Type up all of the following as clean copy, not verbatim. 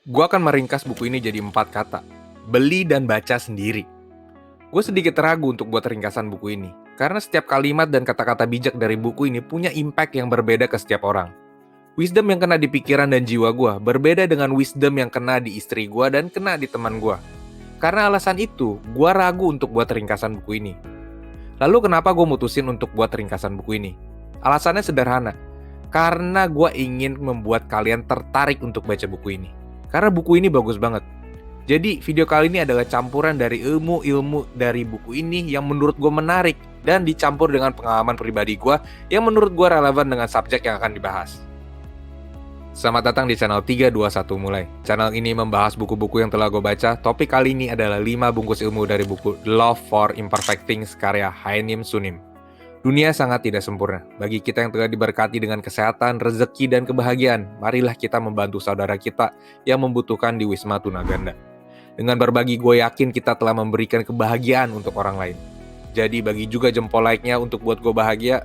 Gua akan meringkas buku ini jadi 4 kata. Beli dan baca sendiri. Gue sedikit ragu untuk buat ringkasan buku ini, karena setiap kalimat dan kata-kata bijak dari buku ini punya impact yang berbeda ke setiap orang. Wisdom yang kena di pikiran dan jiwa gue berbeda dengan wisdom yang kena di istri gue dan kena di teman gue. Karena alasan itu, gue ragu untuk buat ringkasan buku ini. Lalu kenapa gue mutusin untuk buat ringkasan buku ini? Alasannya sederhana, karena gue ingin membuat kalian tertarik untuk baca buku ini. Karena buku ini bagus banget. Jadi video kali ini adalah campuran dari ilmu-ilmu dari buku ini yang menurut gue menarik dan dicampur dengan pengalaman pribadi gue yang menurut gue relevan dengan subjek yang akan dibahas. Selamat datang di channel 321 Mulai. Channel ini membahas buku-buku yang telah gue baca. Topik kali ini adalah 5 bungkus ilmu dari buku The Love for Imperfect Things karya Haenim Sunim. Dunia sangat tidak sempurna. Bagi kita yang telah diberkati dengan kesehatan, rezeki, dan kebahagiaan, marilah kita membantu saudara kita yang membutuhkan di Wisma Tunaganda. Dengan berbagi, gue yakin kita telah memberikan kebahagiaan untuk orang lain. Jadi bagi juga jempol like-nya untuk buat gue bahagia.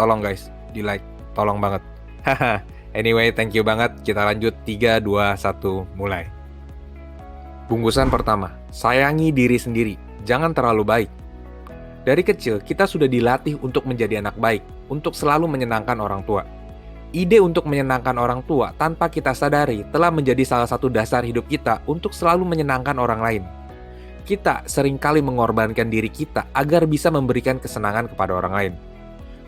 Tolong guys, di like. Tolong banget. Haha. Anyway, thank you banget. Kita lanjut 3, 2, 1, mulai. Bungkusan pertama, sayangi diri sendiri. Jangan terlalu baik. Dari kecil, kita sudah dilatih untuk menjadi anak baik, untuk selalu menyenangkan orang tua. Ide untuk menyenangkan orang tua tanpa kita sadari telah menjadi salah satu dasar hidup kita untuk selalu menyenangkan orang lain. Kita seringkali mengorbankan diri kita agar bisa memberikan kesenangan kepada orang lain.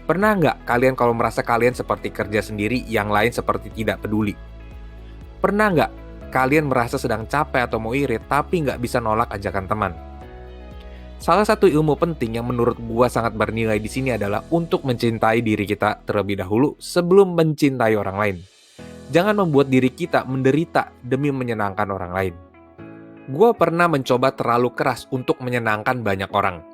Pernah nggak kalian kalau merasa kalian seperti kerja sendiri, yang lain seperti tidak peduli? Pernah nggak kalian merasa sedang capek atau mau irit tapi nggak bisa nolak ajakan teman? Salah satu ilmu penting yang menurut gua sangat bernilai di sini adalah untuk mencintai diri kita terlebih dahulu sebelum mencintai orang lain. Jangan membuat diri kita menderita demi menyenangkan orang lain. Gua pernah mencoba terlalu keras untuk menyenangkan banyak orang.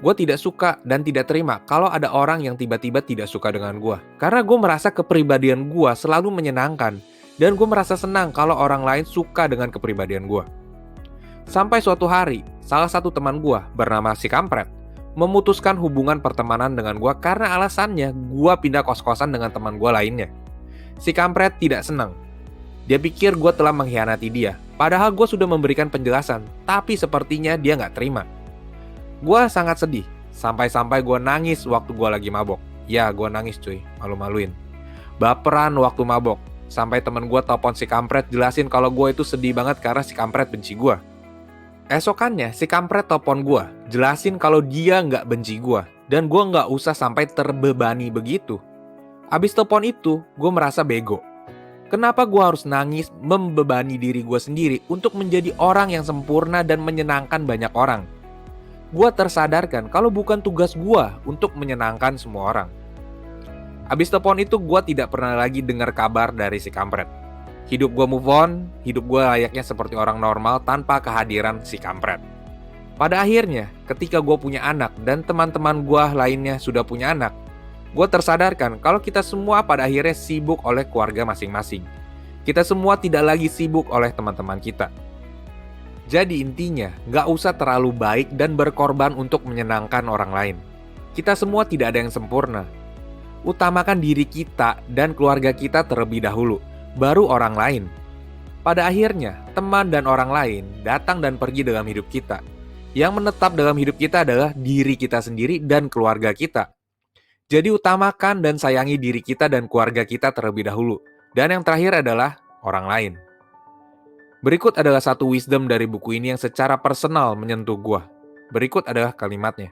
Gua tidak suka dan tidak terima kalau ada orang yang tiba-tiba tidak suka dengan gua. Karena gua merasa kepribadian gua selalu menyenangkan dan gua merasa senang kalau orang lain suka dengan kepribadian gua. Sampai suatu hari, salah satu teman gua bernama si Kampret memutuskan hubungan pertemanan dengan gua karena alasannya gua pindah kos-kosan dengan teman gua lainnya. Si Kampret tidak senang. Dia pikir gua telah mengkhianati dia, padahal gua sudah memberikan penjelasan, tapi sepertinya dia nggak terima. Gua sangat sedih, sampai-sampai gua nangis waktu gua lagi mabok. Ya, gua nangis cuy, malu-maluin. Baperan waktu mabok, sampai temen gua telepon si Kampret jelasin kalau gua itu sedih banget karena si Kampret benci gua. Esokannya, si Kampret telepon gue, jelasin kalau dia nggak benci gue, dan gue nggak usah sampai terbebani begitu. Abis telepon itu, gue merasa bego. Kenapa gue harus nangis membebani diri gue sendiri untuk menjadi orang yang sempurna dan menyenangkan banyak orang? Gue tersadarkan kalau bukan tugas gue untuk menyenangkan semua orang. Abis telepon itu, gue tidak pernah lagi dengar kabar dari si Kampret. Hidup gue move on, hidup gue layaknya seperti orang normal tanpa kehadiran si Kampret. Pada akhirnya, ketika gue punya anak dan teman-teman gue lainnya sudah punya anak, gue tersadarkan kalau kita semua pada akhirnya sibuk oleh keluarga masing-masing. Kita semua tidak lagi sibuk oleh teman-teman kita. Jadi intinya, gak usah terlalu baik dan berkorban untuk menyenangkan orang lain. Kita semua tidak ada yang sempurna. Utamakan diri kita dan keluarga kita terlebih dahulu, baru orang lain. Pada akhirnya, teman dan orang lain datang dan pergi dalam hidup kita. Yang menetap dalam hidup kita adalah diri kita sendiri dan keluarga kita. Jadi utamakan dan sayangi diri kita dan keluarga kita terlebih dahulu. Dan yang terakhir adalah orang lain. Berikut adalah satu wisdom dari buku ini yang secara personal menyentuh gua. Berikut adalah kalimatnya.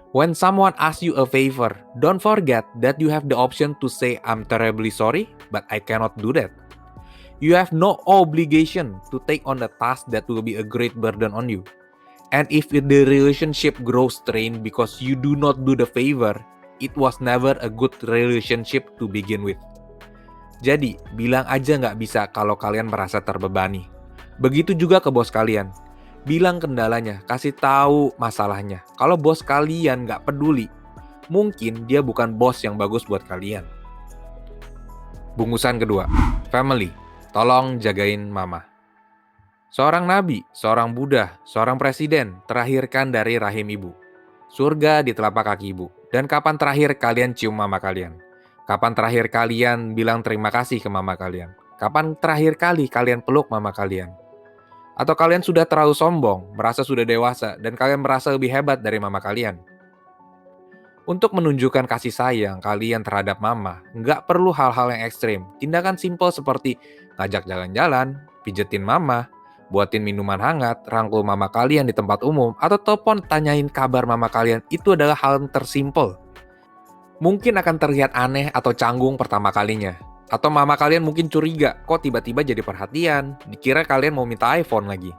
When someone asks you a favor, don't forget that you have the option to say I'm terribly sorry, but I cannot do that. You have no obligation to take on the task that will be a great burden on you. And if the relationship grows strained because you do not do the favor, it was never a good relationship to begin with. Jadi, bilang aja nggak bisa kalau kalian merasa terbebani. Begitu juga ke bos kalian. Bilang kendalanya, kasih tahu masalahnya. Kalau bos kalian nggak peduli, mungkin dia bukan bos yang bagus buat kalian. Bungkusan kedua, family. Tolong jagain mama. Seorang nabi, seorang Buddha, seorang presiden terlahirkan dari rahim ibu. Surga di telapak kaki ibu. Dan kapan terakhir kalian cium mama kalian? Kapan terakhir kalian bilang terima kasih ke mama kalian? Kapan terakhir kali kalian peluk mama kalian? Atau kalian sudah terlalu sombong, merasa sudah dewasa, dan kalian merasa lebih hebat dari mama kalian? Untuk menunjukkan kasih sayang kalian terhadap mama, nggak perlu hal-hal yang ekstrim. Tindakan simpel seperti ngajak jalan-jalan, pijetin mama, buatin minuman hangat, rangkul mama kalian di tempat umum, atau telepon tanyain kabar mama kalian, itu adalah hal yang tersimpel. Mungkin akan terlihat aneh atau canggung pertama kalinya. Atau mama kalian mungkin curiga, kok tiba-tiba jadi perhatian, dikira kalian mau minta iPhone lagi.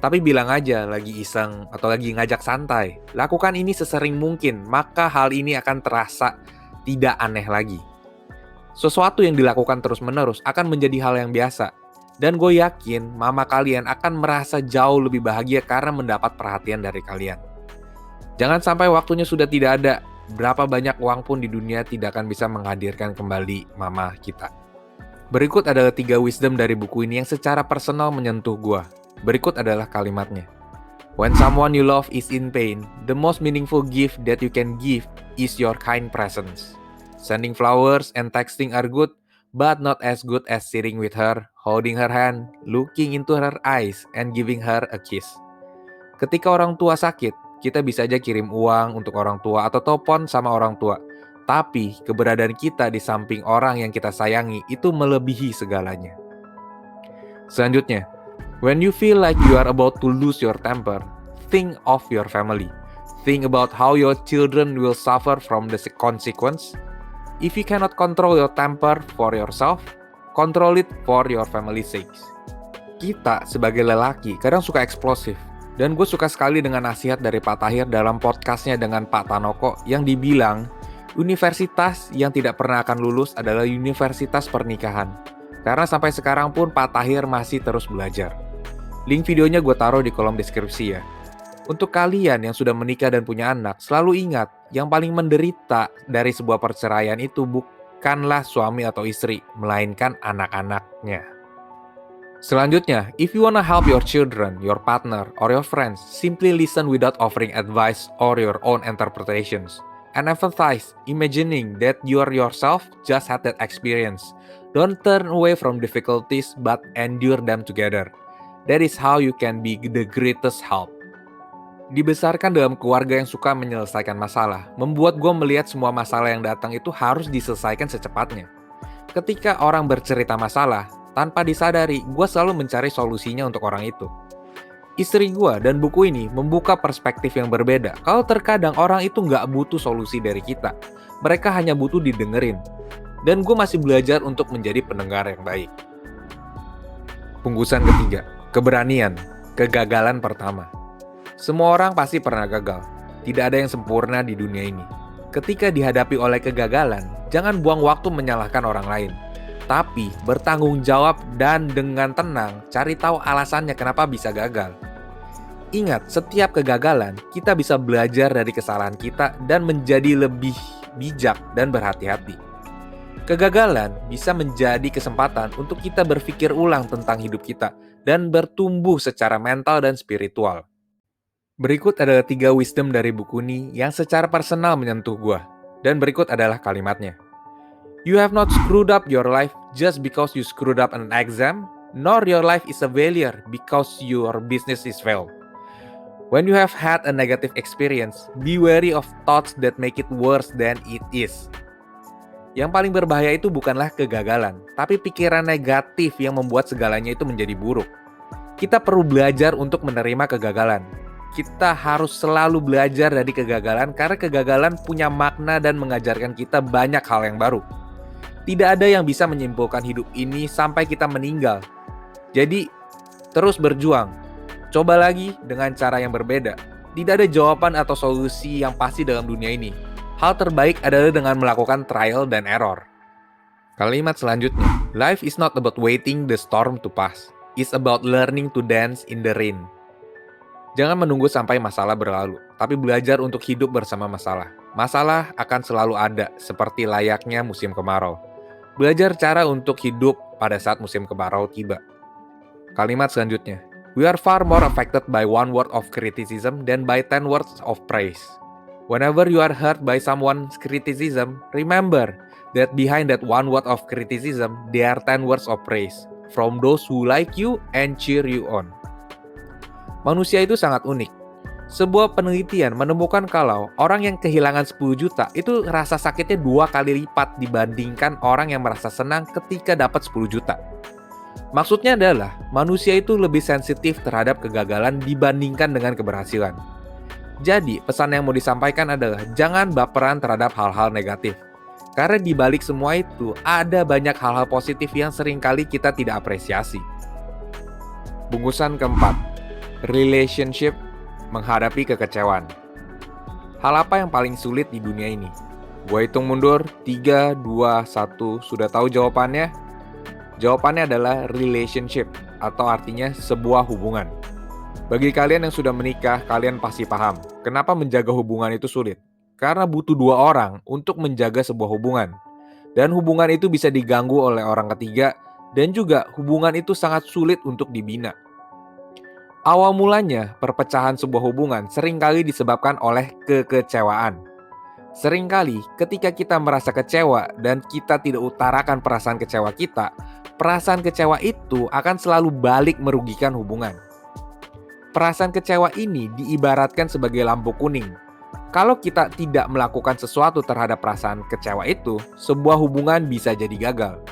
Tapi bilang aja lagi iseng atau lagi ngajak santai. Lakukan ini sesering mungkin, maka hal ini akan terasa tidak aneh lagi. Sesuatu yang dilakukan terus-menerus akan menjadi hal yang biasa. Dan gue yakin mama kalian akan merasa jauh lebih bahagia karena mendapat perhatian dari kalian. Jangan sampai waktunya sudah tidak ada. Berapa banyak uang pun di dunia tidak akan bisa menghadirkan kembali mama kita. Berikut adalah 3 wisdom dari buku ini yang secara personal menyentuh gue. Berikut adalah kalimatnya. When someone you love is in pain, the most meaningful gift that you can give is your kind presence. Sending flowers and texting are good, but not as good as sitting with her, holding her hand, looking into her eyes, and giving her a kiss. Ketika orang tua sakit, kita bisa aja kirim uang untuk orang tua atau telepon sama orang tua. Tapi keberadaan kita di samping orang yang kita sayangi itu melebihi segalanya. Selanjutnya, when you feel like you are about to lose your temper, think of your family. Think about how your children will suffer from the consequence. If you cannot control your temper for yourself, control it for your family's sake. Kita sebagai lelaki kadang suka eksplosif. Dan gue suka sekali dengan nasihat dari Pak Tahir dalam podcastnya dengan Pak Tanoko yang dibilang, universitas yang tidak pernah akan lulus adalah universitas pernikahan. Karena sampai sekarang pun Pak Tahir masih terus belajar. Link videonya gue taruh di kolom deskripsi ya. Untuk kalian yang sudah menikah dan punya anak, selalu ingat, yang paling menderita dari sebuah perceraian itu bukanlah suami atau istri, melainkan anak-anaknya. Selanjutnya, if you wanna help your children, your partner, or your friends, simply listen without offering advice or your own interpretations. And empathize, imagining that you are yourself just had that experience. Don't turn away from difficulties, but endure them together. That is how you can be the greatest help. Dibesarkan dalam keluarga yang suka menyelesaikan masalah, membuat gue melihat semua masalah yang datang itu harus diselesaikan secepatnya. Ketika orang bercerita masalah, tanpa disadari, gue selalu mencari solusinya untuk orang itu. Istri gue dan buku ini membuka perspektif yang berbeda. Kalau terkadang orang itu nggak butuh solusi dari kita. Mereka hanya butuh didengerin. Dan gue masih belajar untuk menjadi pendengar yang baik. Bungkusan ketiga, keberanian, kegagalan pertama. Semua orang pasti pernah gagal. Tidak ada yang sempurna di dunia ini. Ketika dihadapi oleh kegagalan, jangan buang waktu menyalahkan orang lain. Tapi bertanggung jawab dan dengan tenang cari tahu alasannya kenapa bisa gagal. Ingat, setiap kegagalan kita bisa belajar dari kesalahan kita dan menjadi lebih bijak dan berhati-hati. Kegagalan bisa menjadi kesempatan untuk kita berpikir ulang tentang hidup kita dan bertumbuh secara mental dan spiritual. Berikut adalah 3 wisdom dari buku ini yang secara personal menyentuh gua. Dan berikut adalah kalimatnya. You have not screwed up your life just because you screwed up an exam, nor your life is a failure because your business is failed. When you have had a negative experience, be wary of thoughts that make it worse than it is. Yang paling berbahaya itu bukanlah kegagalan, tapi pikiran negatif yang membuat segalanya itu menjadi buruk. Kita perlu belajar untuk menerima kegagalan. Kita harus selalu belajar dari kegagalan karena kegagalan punya makna dan mengajarkan kita banyak hal yang baru. Tidak ada yang bisa menyimpulkan hidup ini sampai kita meninggal. Jadi, terus berjuang. Coba lagi dengan cara yang berbeda. Tidak ada jawaban atau solusi yang pasti dalam dunia ini. Hal terbaik adalah dengan melakukan trial dan error. Kalimat selanjutnya. Life is not about waiting the storm to pass. It's about learning to dance in the rain. Jangan menunggu sampai masalah berlalu, tapi belajar untuk hidup bersama masalah. Masalah akan selalu ada, seperti layaknya musim kemarau. Belajar cara untuk hidup pada saat musim kemarau tiba. Kalimat selanjutnya. We are far more affected by one word of criticism than by 10 words of praise. Whenever you are hurt by someone's criticism, remember that behind that one word of criticism, there are 10 words of praise from those who like you and cheer you on. Manusia itu sangat unik. Sebuah penelitian menemukan kalau orang yang kehilangan 10 juta itu rasa sakitnya 2 kali lipat dibandingkan orang yang merasa senang ketika dapat 10 juta. Maksudnya adalah manusia itu lebih sensitif terhadap kegagalan dibandingkan dengan keberhasilan. Jadi pesan yang mau disampaikan adalah jangan baperan terhadap hal-hal negatif. Karena di balik semua itu ada banyak hal-hal positif yang seringkali kita tidak apresiasi. Bungkusan keempat, relationship menghadapi kekecewaan. Hal apa yang paling sulit di dunia ini? Gue hitung mundur, 3, 2, 1, sudah tahu jawabannya? Jawabannya adalah relationship, atau artinya sebuah hubungan. Bagi kalian yang sudah menikah, kalian pasti paham, kenapa menjaga hubungan itu sulit. Karena butuh 2 orang untuk menjaga sebuah hubungan. Dan hubungan itu bisa diganggu oleh orang ketiga, dan juga hubungan itu sangat sulit untuk dibina. Awal mulanya, perpecahan sebuah hubungan seringkali disebabkan oleh kekecewaan. Seringkali ketika kita merasa kecewa dan kita tidak utarakan perasaan kecewa kita, perasaan kecewa itu akan selalu balik merugikan hubungan. Perasaan kecewa ini diibaratkan sebagai lampu kuning. Kalau kita tidak melakukan sesuatu terhadap perasaan kecewa itu, sebuah hubungan bisa jadi gagal.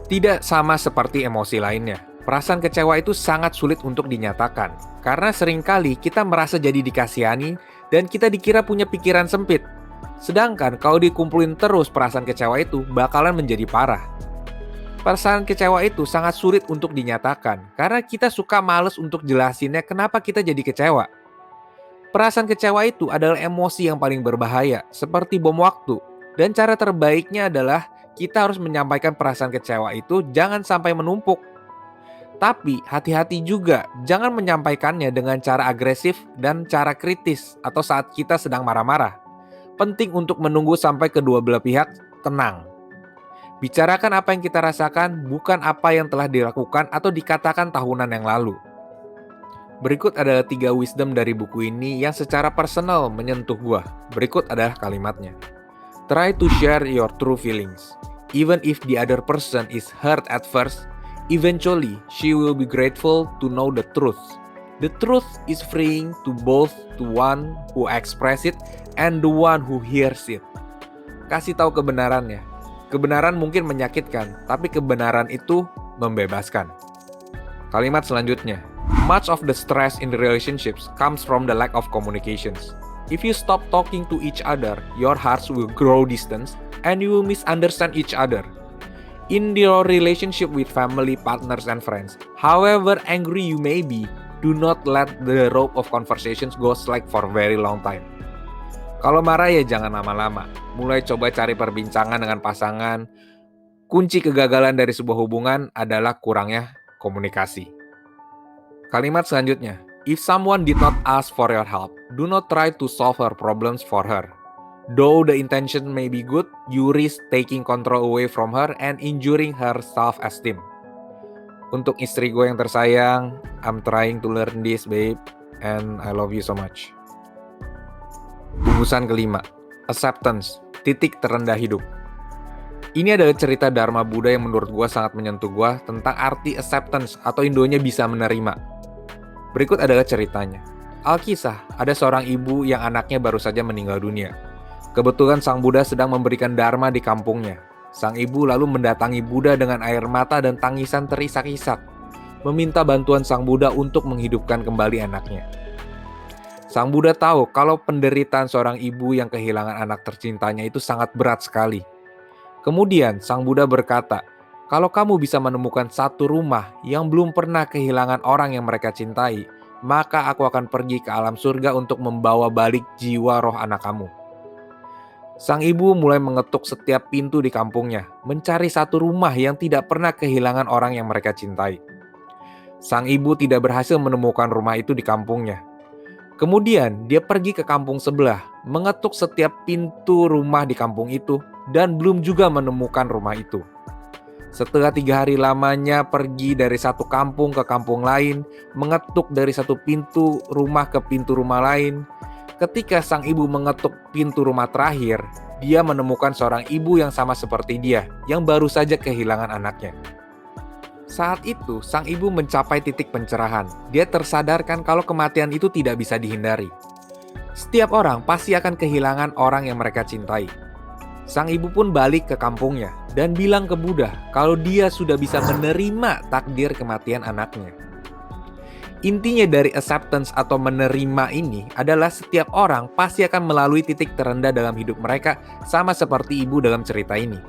Tidak sama seperti emosi lainnya. Perasaan kecewa itu sangat sulit untuk dinyatakan, karena seringkali kita merasa jadi dikasihani dan kita dikira punya pikiran sempit. Sedangkan kalau dikumpulin terus perasaan kecewa itu bakalan menjadi parah. Perasaan kecewa itu sangat sulit untuk dinyatakan, karena kita suka males untuk jelasinnya kenapa kita jadi kecewa. Perasaan kecewa itu adalah emosi yang paling berbahaya, seperti bom waktu. Dan cara terbaiknya adalah kita harus menyampaikan perasaan kecewa itu jangan sampai menumpuk. Tapi hati-hati juga, jangan menyampaikannya dengan cara agresif dan cara kritis atau saat kita sedang marah-marah. Penting untuk menunggu sampai kedua belah pihak tenang. Bicarakan apa yang kita rasakan, bukan apa yang telah dilakukan atau dikatakan tahunan yang lalu. Berikut adalah 3 wisdom dari buku ini yang secara personal menyentuh gua. Berikut adalah kalimatnya. Try to share your true feelings. Even if the other person is hurt at first, eventually, she will be grateful to know the truth. The truth is freeing to both the one who express it and the one who hears it. Kasih tahu kebenarannya. Kebenaran mungkin menyakitkan, tapi kebenaran itu membebaskan. Kalimat selanjutnya. Much of the stress in the relationships comes from the lack of communications. If you stop talking to each other, your hearts will grow distance and you will misunderstand each other. In your relationship with family, partners, and friends, however angry you may be, do not let the rope of conversations go slack for a very long time. Kalau marah ya jangan lama-lama. Mulai coba cari perbincangan dengan pasangan. Kunci kegagalan dari sebuah hubungan adalah kurangnya komunikasi. Kalimat selanjutnya. If someone did not ask for your help, do not try to solve her problems for her. Though the intention may be good, you risk taking control away from her and injuring her self-esteem. Untuk istri gue yang tersayang, I'm trying to learn this, babe, and I love you so much. Bungkusan kelima, acceptance, titik terendah hidup. Ini adalah cerita Dharma Buddha yang menurut gue sangat menyentuh gue tentang arti acceptance atau Indonya bisa menerima. Berikut adalah ceritanya. Alkisah, ada seorang ibu yang anaknya baru saja meninggal dunia. Kebetulan Sang Buddha sedang memberikan dharma di kampungnya. Sang ibu lalu mendatangi Buddha dengan air mata dan tangisan terisak-isak, meminta bantuan Sang Buddha untuk menghidupkan kembali anaknya. Sang Buddha tahu kalau penderitaan seorang ibu yang kehilangan anak tercintanya itu sangat berat sekali. Kemudian Sang Buddha berkata, kalau kamu bisa menemukan satu rumah yang belum pernah kehilangan orang yang mereka cintai, maka aku akan pergi ke alam surga untuk membawa balik jiwa roh anak kamu. Sang ibu mulai mengetuk setiap pintu di kampungnya, mencari satu rumah yang tidak pernah kehilangan orang yang mereka cintai. Sang ibu tidak berhasil menemukan rumah itu di kampungnya. Kemudian dia pergi ke kampung sebelah, mengetuk setiap pintu rumah di kampung itu, dan belum juga menemukan rumah itu. Setelah 3 hari lamanya pergi dari satu kampung ke kampung lain, mengetuk dari satu pintu rumah ke pintu rumah lain, Ketika sang ibu mengetuk pintu rumah terakhir, dia menemukan seorang ibu yang sama seperti dia, yang baru saja kehilangan anaknya. Saat itu, sang ibu mencapai titik pencerahan. Dia tersadarkan kalau kematian itu tidak bisa dihindari. Setiap orang pasti akan kehilangan orang yang mereka cintai. Sang ibu pun balik ke kampungnya dan bilang ke Buddha kalau dia sudah bisa menerima takdir kematian anaknya. Intinya dari acceptance atau menerima ini adalah setiap orang pasti akan melalui titik terendah dalam hidup mereka, sama seperti ibu dalam cerita ini.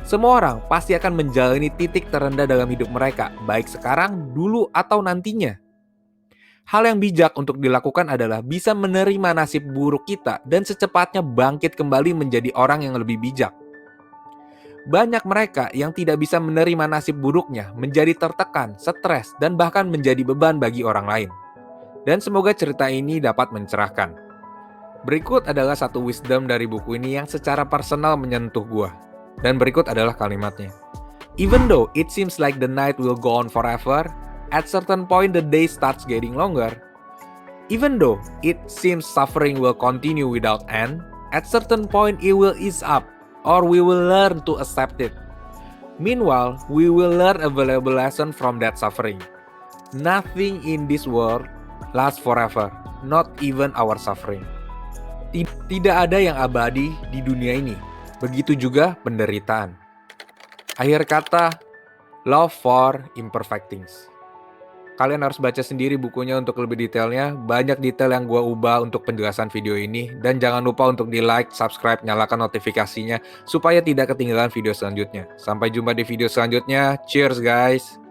Semua orang pasti akan menjalani titik terendah dalam hidup mereka, baik sekarang, dulu, atau nantinya. Hal yang bijak untuk dilakukan adalah bisa menerima nasib buruk kita dan secepatnya bangkit kembali menjadi orang yang lebih bijak. Banyak mereka yang tidak bisa menerima nasib buruknya menjadi tertekan, stres, dan bahkan menjadi beban bagi orang lain. Dan semoga cerita ini dapat mencerahkan. Berikut adalah satu wisdom dari buku ini yang secara personal menyentuh gua. Dan berikut adalah kalimatnya. Even though it seems like the night will go on forever, at certain point the day starts getting longer. Even though it seems suffering will continue without end, at certain point it will ease up, or we will learn to accept it. Meanwhile, we will learn a valuable lesson from that suffering. Nothing in this world lasts forever, not even our suffering. Tidak ada yang abadi di dunia ini, begitu juga penderitaan. Akhir kata, love for imperfect things. Kalian harus baca sendiri bukunya untuk lebih detailnya. Banyak detail yang gue ubah untuk penjelasan video ini. Dan jangan lupa untuk di like, subscribe, nyalakan notifikasinya supaya tidak ketinggalan video selanjutnya. Sampai jumpa di video selanjutnya. Cheers guys!